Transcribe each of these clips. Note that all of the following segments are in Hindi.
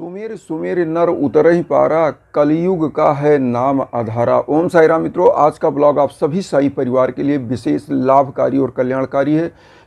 सुमेर सुमेर नर उतरहि पारा, कलयुग का है नाम आधारा। ओम साई राम मित्रों, आज का ब्लॉग आप सभी साई परिवार के लिए विशेष लाभकारी और कल्याणकारी है,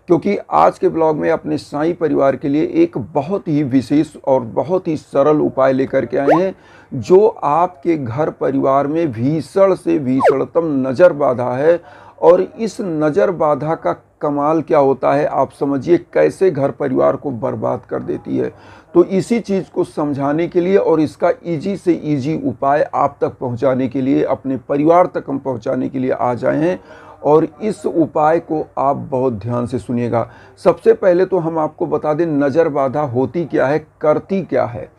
क्योंकि आज के ब्लॉग में अपने साई परिवार के लिए एक बहुत ही विशेष और बहुत ही सरल उपाय लेकर के आए हैं, जो आपके घर परिवार में भीषण से भीषणतम नज़र बाधा है। और इस नज़र बाधा का कमाल क्या होता है आप समझिए, कैसे घर परिवार को बर्बाद कर देती है। तो इसी चीज़ को समझाने के लिए और इसका इजी से इजी उपाय आप तक पहुंचाने के लिए, अपने परिवार तक हम पहुंचाने के लिए आ जाए हैं। और इस उपाय को आप बहुत ध्यान से सुनिएगा। सबसे पहले तो हम आपको बता दें, नज़र बाधा होती क्या है, करती क्या है।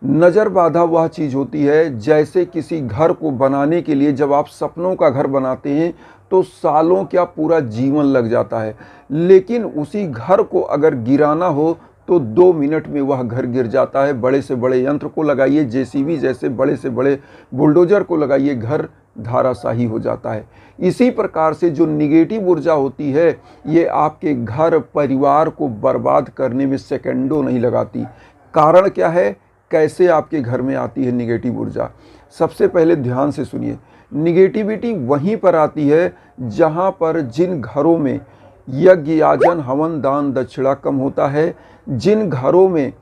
नज़र बाधा वह चीज़ होती है, जैसे किसी घर को बनाने के लिए जब आप सपनों का घर बनाते हैं तो सालों क्या पूरा जीवन लग जाता है, लेकिन उसी घर को अगर गिराना हो तो 2 मिनट में वह घर गिर जाता है। बड़े से बड़े यंत्र को लगाइए, जेसीबी जैसे बड़े से बड़े बुलडोजर को लगाइए, घर धाराशाही हो जाता है। इसी प्रकार से जो निगेटिव ऊर्जा होती है, ये आपके घर परिवार को बर्बाद करने में सेकंडों नहीं लगाती। कारण क्या है, कैसे आपके घर में आती है निगेटिव ऊर्जा। सबसे पहले ध्यान से सुनिए, निगेटिविटी वहीं पर आती है जहां पर जिन घरों में यज्ञ याजन हवन दान दक्षिणा कम होता है, जिन घरों में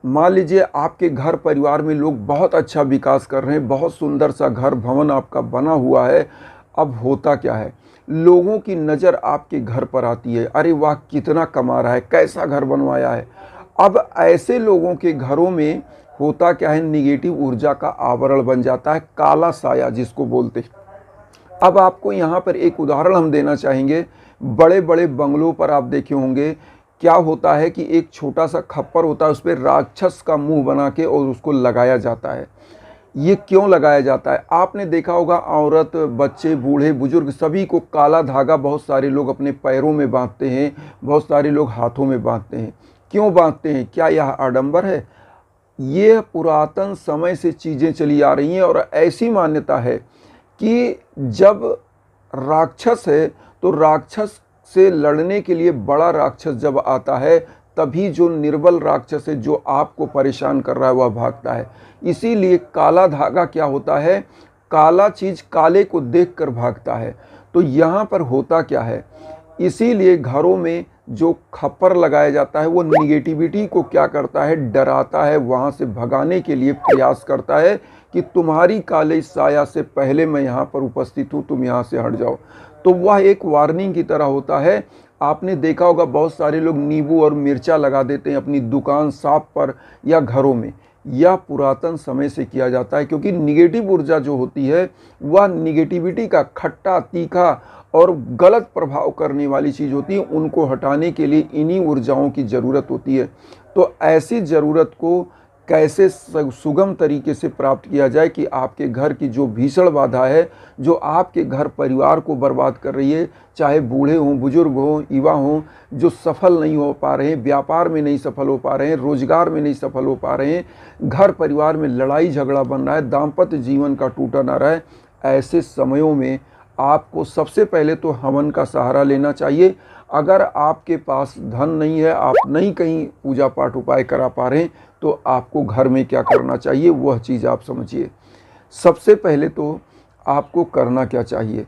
मान लीजिए आपके घर परिवार में लोग बहुत अच्छा विकास कर रहे हैं, बहुत सुंदर सा घर भवन आपका बना हुआ है। अब होता क्या है, लोगों की नज़र आपके घर पर आती है, अरे वाह कितना कमा रहा है, कैसा घर बनवाया है। अब ऐसे लोगों के घरों में होता क्या है, निगेटिव ऊर्जा का आवरण बन जाता है, काला साया जिसको बोलते हैं। अब आपको यहाँ पर एक उदाहरण हम देना चाहेंगे। बड़े बड़े बंगलों पर आप देखे होंगे, क्या होता है कि एक छोटा सा खप्पर होता है, उस पर राक्षस का मुंह बना के और उसको लगाया जाता है। ये क्यों लगाया जाता है, आपने देखा होगा, औरत बच्चे बूढ़े बुजुर्ग सभी को काला धागा बहुत सारे लोग अपने पैरों में बांधते हैं, बहुत सारे लोग हाथों में बांधते हैं। क्यों बांधते हैं, क्या यह आडंबर है? ये पुरातन समय से चीज़ें चली आ रही हैं। और ऐसी मान्यता है कि जब राक्षस है तो राक्षस से लड़ने के लिए बड़ा राक्षस जब आता है, तभी जो निर्बल राक्षस है, जो आपको परेशान कर रहा है, वह भागता है। इसीलिए काला धागा क्या होता है, काला चीज़ काले को देखकर भागता है। तो यहाँ पर होता क्या है, इसीलिए घरों में जो खप्पर लगाया जाता है वो निगेटिविटी को क्या करता है, डराता है, वहाँ से भगाने के लिए प्रयास करता है कि तुम्हारी काले साया से पहले मैं यहाँ पर उपस्थित हूँ, तुम यहाँ से हट जाओ। तो वह एक वार्निंग की तरह होता है। आपने देखा होगा, बहुत सारे लोग नींबू और मिर्चा लगा देते हैं अपनी दुकान शॉप पर या घरों में। यह पुरातन समय से किया जाता है, क्योंकि निगेटिव ऊर्जा जो होती है वह निगेटिविटी का खट्टा तीखा और गलत प्रभाव करने वाली चीज़ होती है। उनको हटाने के लिए इन्हीं ऊर्जाओं की ज़रूरत होती है। तो ऐसी ज़रूरत को कैसे सुगम तरीके से प्राप्त किया जाए कि आपके घर की जो भीषण बाधा है, जो आपके घर परिवार को बर्बाद कर रही है, चाहे बूढ़े हों, बुजुर्ग हों, युवा हों, जो सफल नहीं हो पा रहे हैं, व्यापार में नहीं सफल हो पा रहे हैं, रोजगार में नहीं सफल हो पा रहे हैं, घर परिवार में लड़ाई झगड़ा बन रहा है, दाम्पत्य जीवन का टूटा ना रहा है, ऐसे समयों में आपको सबसे पहले तो हवन का सहारा लेना चाहिए। अगर आपके पास धन नहीं है, आप नहीं कहीं पूजा पाठ उपाय करा पा रहे हैं, तो आपको घर में क्या करना चाहिए वह चीज़ आप समझिए। सबसे पहले तो आपको करना क्या चाहिए,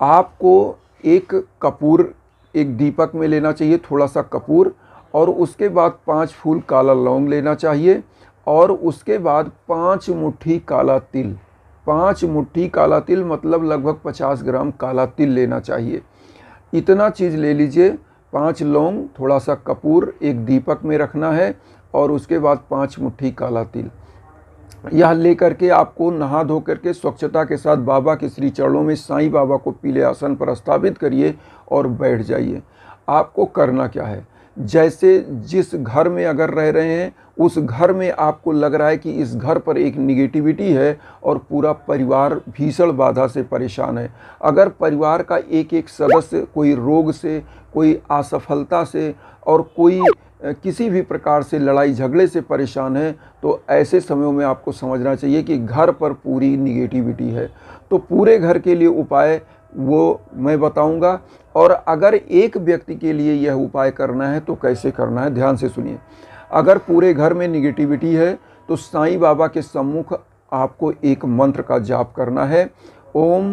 आपको एक कपूर, एक दीपक में लेना चाहिए थोड़ा सा कपूर, और उसके बाद 5 फूल काला लौंग लेना चाहिए, और उसके बाद 5 मुट्ठी काला तिल। 5 मुट्ठी काला तिल मतलब लगभग 50 ग्राम काला तिल लेना चाहिए। इतना चीज़ ले लीजिए, 5 लौंग, थोड़ा सा कपूर, एक दीपक में रखना है, और उसके बाद 5 मुट्ठी काला तिल। यह लेकर के आपको नहा धो करके स्वच्छता के साथ बाबा के श्री चरणों में साईं बाबा को पीले आसन पर स्थापित करिए और बैठ जाइए। आपको करना क्या है, जैसे जिस घर में अगर रह रहे हैं उस घर में आपको लग रहा है कि इस घर पर एक निगेटिविटी है और पूरा परिवार भीषण बाधा से परेशान है। अगर परिवार का एक एक सदस्य कोई रोग से, कोई असफलता से और कोई किसी भी प्रकार से लड़ाई झगड़े से परेशान है, तो ऐसे समयों में आपको समझना चाहिए कि घर पर पूरी निगेटिविटी है। तो पूरे घर के लिए उपाय वो मैं बताऊंगा, और अगर एक व्यक्ति के लिए यह उपाय करना है तो कैसे करना है, ध्यान से सुनिए। अगर पूरे घर में निगेटिविटी है तो साईं बाबा के सम्मुख आपको एक मंत्र का जाप करना है। ओम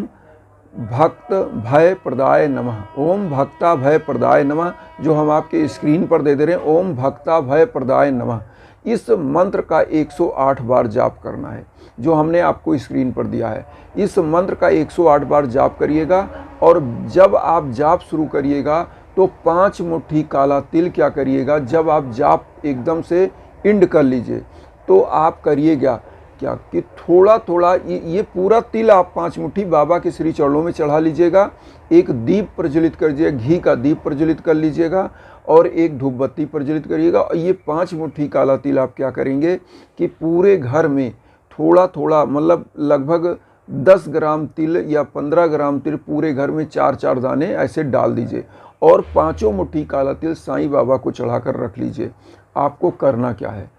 भक्त भय प्रदाय नमः, ओम भक्ता भय प्रदाय नमः, जो हम आपके स्क्रीन पर दे रहे हैं, ओम भक्ता भय प्रदाय नमः। इस मंत्र का 108 बार जाप करना है, जो हमने आपको स्क्रीन पर दिया है। इस मंत्र का 108 बार जाप करिएगा और जब आप जाप शुरू करिएगा तो 5 मुट्ठी काला तिल क्या करिएगा, जब आप जाप एकदम से इंड कर लीजिए तो आप करिएगा क्या कि थोड़ा थोड़ा ये पूरा तिल आप 5 मुट्ठी बाबा के श्री चरणों में चढ़ा लीजिएगा। एक दीप प्रज्वलित कर दीजिएगा, घी का दीप प्रज्वलित कर लीजिएगा और एक धूप बत्ती प्रज्वलित करिएगा। और ये 5 मुट्ठी काला तिल आप क्या करेंगे कि पूरे घर में थोड़ा थोड़ा, मतलब लगभग 10 ग्राम तिल या 15 ग्राम तिल पूरे घर में 4-4 दाने ऐसे डाल दीजिए और 5 मुट्ठी काला तिल साईं बाबा को चढ़ाकर रख लीजिए। आपको करना क्या है,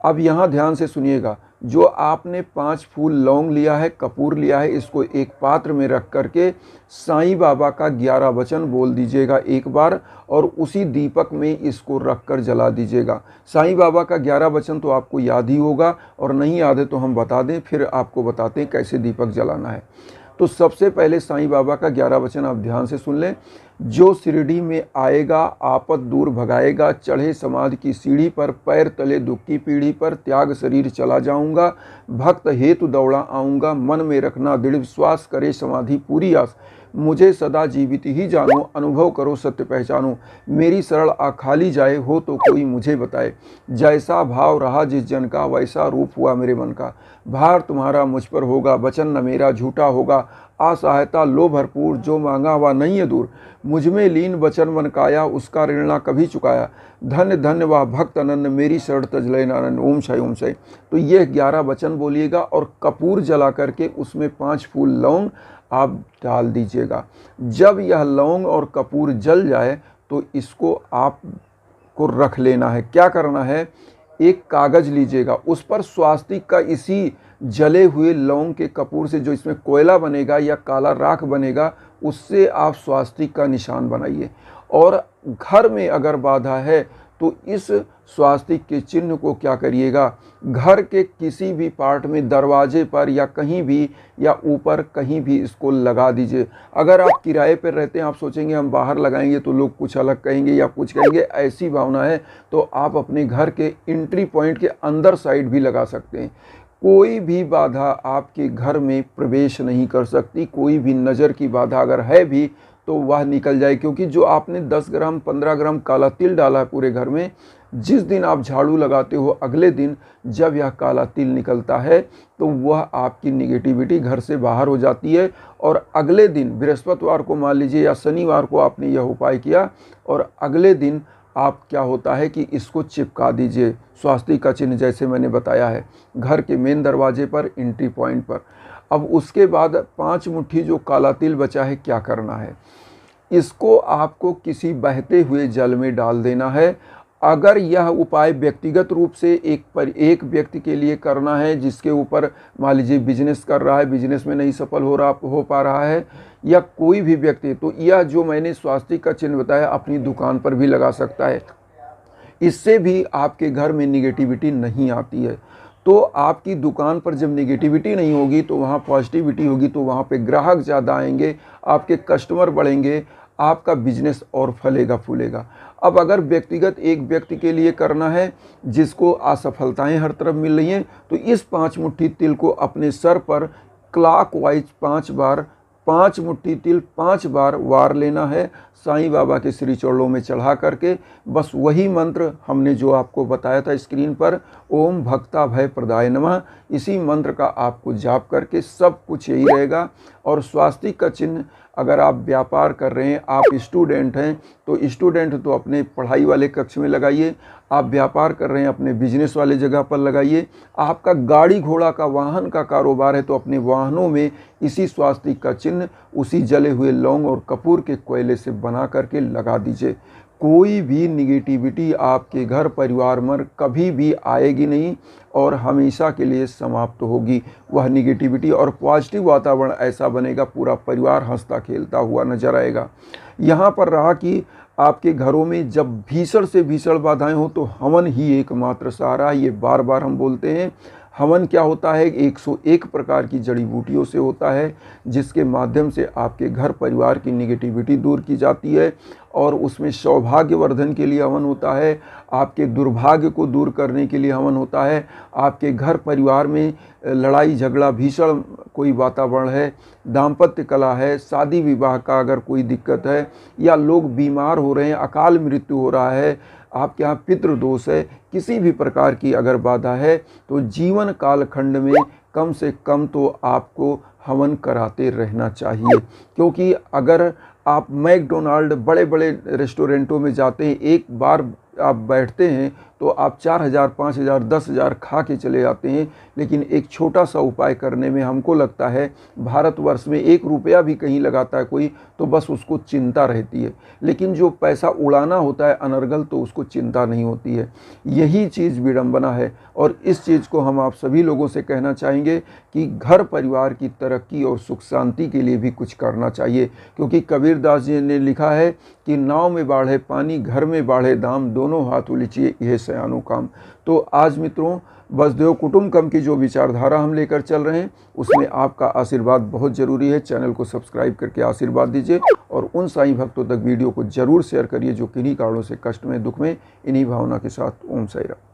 अब यहाँ ध्यान से सुनिएगा। जो आपने 5 फूल लौंग लिया है, कपूर लिया है, इसको एक पात्र में रख करके साईं बाबा का 11 वचन बोल दीजिएगा एक बार और उसी दीपक में इसको रख कर जला दीजिएगा। साईं बाबा का 11 वचन तो आपको याद ही होगा और नहीं याद है तो हम बता दें, फिर आपको बताते हैं कैसे दीपक जलाना है। तो सबसे पहले साईं बाबा का 11 वचन आप ध्यान से सुन लें। जो शिरडी में आएगा आपद दूर भगाएगा, चढ़े समाधि की सीढ़ी पर, पैर तले दुख की पीढ़ी पर, त्याग शरीर चला जाऊंगा, भक्त हेतु दौड़ा आऊँगा, मन में रखना दृढ़ विश्वास, करे समाधि पूरी आस, मुझे सदा जीवित ही जानो, अनुभव करो सत्य पहचानो, मेरी सरल आखाली जाए हो तो कोई मुझे बताए, जैसा भाव रहा जिस जन का वैसा रूप हुआ मेरे मन का, भार तुम्हारा मुझ पर होगा, वचन न मेरा झूठा होगा, असहायता लो भरपूर, जो मांगा हुआ नहीं है दूर, मुझ में लीन वचन मन काया, उसका ऋण ना कभी चुकाया, धन्य धन्य वह भक्त अनन्य, मेरी शरण तजले नानन, ओम शाय ओम शाय। तो ये 11 वचन बोलिएगा और कपूर जला करके उसमें 5 फूल लौंग आप डाल दीजिएगा। जब यह लौंग और कपूर जल जाए तो इसको आपको रख लेना है। क्या करना है, एक कागज़ लीजिएगा, उस पर स्वास्तिक का, इसी जले हुए लौंग के कपूर से जो इसमें कोयला बनेगा या काला राख बनेगा, उससे आप स्वास्तिक का निशान बनाइए। और घर में अगर बाधा है तो इस स्वास्तिक के चिन्ह को क्या करिएगा, घर के किसी भी पार्ट में, दरवाजे पर या कहीं भी या ऊपर कहीं भी इसको लगा दीजिए। अगर आप किराए पर रहते हैं, आप सोचेंगे हम बाहर लगाएंगे तो लोग कुछ अलग कहेंगे या कुछ कहेंगे, ऐसी भावना है तो आप अपने घर के एंट्री पॉइंट के अंदर साइड भी लगा सकते हैं। कोई भी बाधा आपके घर में प्रवेश नहीं कर सकती, कोई भी नज़र की बाधा अगर है भी तो वह निकल जाए, क्योंकि जो आपने 10 ग्राम 15 ग्राम काला तिल डाला है पूरे घर में, जिस दिन आप झाड़ू लगाते हो अगले दिन जब यह काला तिल निकलता है तो वह आपकी निगेटिविटी घर से बाहर हो जाती है। और अगले दिन बृहस्पतिवार को मान लीजिए या शनिवार को आपने यह उपाय किया और अगले दिन आप क्या होता है कि इसको चिपका दीजिए, स्वास्तिक का चिन्ह जैसे मैंने बताया है, घर के मेन दरवाजे पर, एंट्री पॉइंट पर। अब उसके बाद 5 मुट्ठी जो काला तिल बचा है क्या करना है, इसको आपको किसी बहते हुए जल में डाल देना है। अगर यह उपाय व्यक्तिगत रूप से एक व्यक्ति के लिए करना है जिसके ऊपर मान लीजिए बिजनेस कर रहा है, बिजनेस में नहीं सफल हो पा रहा है, या कोई भी व्यक्ति, तो यह जो मैंने स्वास्तिक का चिन्ह बताया अपनी दुकान पर भी लगा सकता है। इससे भी आपके घर में निगेटिविटी नहीं आती है। तो आपकी दुकान पर जब निगेटिविटी नहीं होगी तो वहाँ पॉजिटिविटी होगी, तो वहाँ पे ग्राहक ज़्यादा आएंगे, आपके कस्टमर बढ़ेंगे, आपका बिजनेस और फलेगा फूलेगा। अब अगर व्यक्तिगत एक व्यक्ति के लिए करना है जिसको असफलताएं हर तरफ मिल रही हैं, तो इस 5 मुट्ठी तिल को अपने सर पर क्लॉकवाइज 5 बार, 5 मुट्ठी तिल 5 बार वार लेना है, साईं बाबा के श्री चरणों में चढ़ा करके। बस वही मंत्र हमने जो आपको बताया था स्क्रीन पर, ओम भक्ता भय प्रदाय नमः, इसी मंत्र का आपको जाप करके सब कुछ यही रहेगा। और स्वास्तिक का चिन्ह अगर आप व्यापार कर रहे हैं, आप स्टूडेंट हैं तो स्टूडेंट तो अपने पढ़ाई वाले कक्ष में लगाइए, आप व्यापार कर रहे हैं अपने बिजनेस वाले जगह पर लगाइए, आपका गाड़ी घोड़ा का वाहन का कारोबार है तो अपने वाहनों में इसी स्वास्तिक का चिन्ह उसी जले हुए लौंग और कपूर के कोयले से बना करके लगा दीजिए। कोई भी निगेटिविटी आपके घर परिवार में कभी भी आएगी नहीं और हमेशा के लिए समाप्त होगी वह निगेटिविटी, और पॉजिटिव वातावरण ऐसा बनेगा, पूरा परिवार हंसता खेलता हुआ नजर आएगा। यहाँ पर रहा कि आपके घरों में जब भीषण से भीषण बाधाएं हो तो हवन ही एकमात्र सहारा है। ये बार बार हम बोलते हैं। हवन क्या होता है? 101 प्रकार की जड़ी बूटियों से होता है, जिसके माध्यम से आपके घर परिवार की निगेटिविटी दूर की जाती है और उसमें सौभाग्यवर्धन के लिए हवन होता है, आपके दुर्भाग्य को दूर करने के लिए हवन होता है, आपके घर परिवार में लड़ाई झगड़ा भीषण कोई वातावरण है, दाम्पत्य कला है, शादी विवाह का अगर कोई दिक्कत है या लोग बीमार हो रहे हैं, अकाल मृत्यु हो रहा है, आपके यहाँ पितृदोष है, किसी भी प्रकार की अगर बाधा है तो जीवन कालखंड में कम से कम तो आपको हवन कराते रहना चाहिए। क्योंकि अगर आप मैकडोनाल्ड बड़े बड़े रेस्टोरेंटों में जाते हैं, एक बार आप बैठते हैं तो आप 4,000, 5,000, 10,000 खा के चले जाते हैं, लेकिन एक छोटा सा उपाय करने में हमको लगता है भारतवर्ष में 1 रुपया भी कहीं लगाता है कोई तो बस उसको चिंता रहती है, लेकिन जो पैसा उड़ाना होता है अनर्गल तो उसको चिंता नहीं होती है। यही चीज़ विडंबना है और इस चीज़ को हम आप सभी लोगों से कहना चाहेंगे कि घर परिवार की तरक्की और सुख शांति के लिए भी कुछ करना चाहिए। क्योंकि कबीरदास जी ने लिखा है कि नाव में बाढ़े पानी, घर में बाढ़े दाम, दोनों हाथ उलीचिए यह सयानो काम। तो आज मित्रों, वसुधैव कुटुंबकम की जो विचारधारा हम लेकर चल रहे हैं उसमें आपका आशीर्वाद बहुत ज़रूरी है। चैनल को सब्सक्राइब करके आशीर्वाद दीजिए और उन साईं भक्तों तक वीडियो को ज़रूर शेयर करिए जो किन्हीं कारणों से कष्ट में, दुख में, इन्हीं भावना के साथ। ओम साईं राम।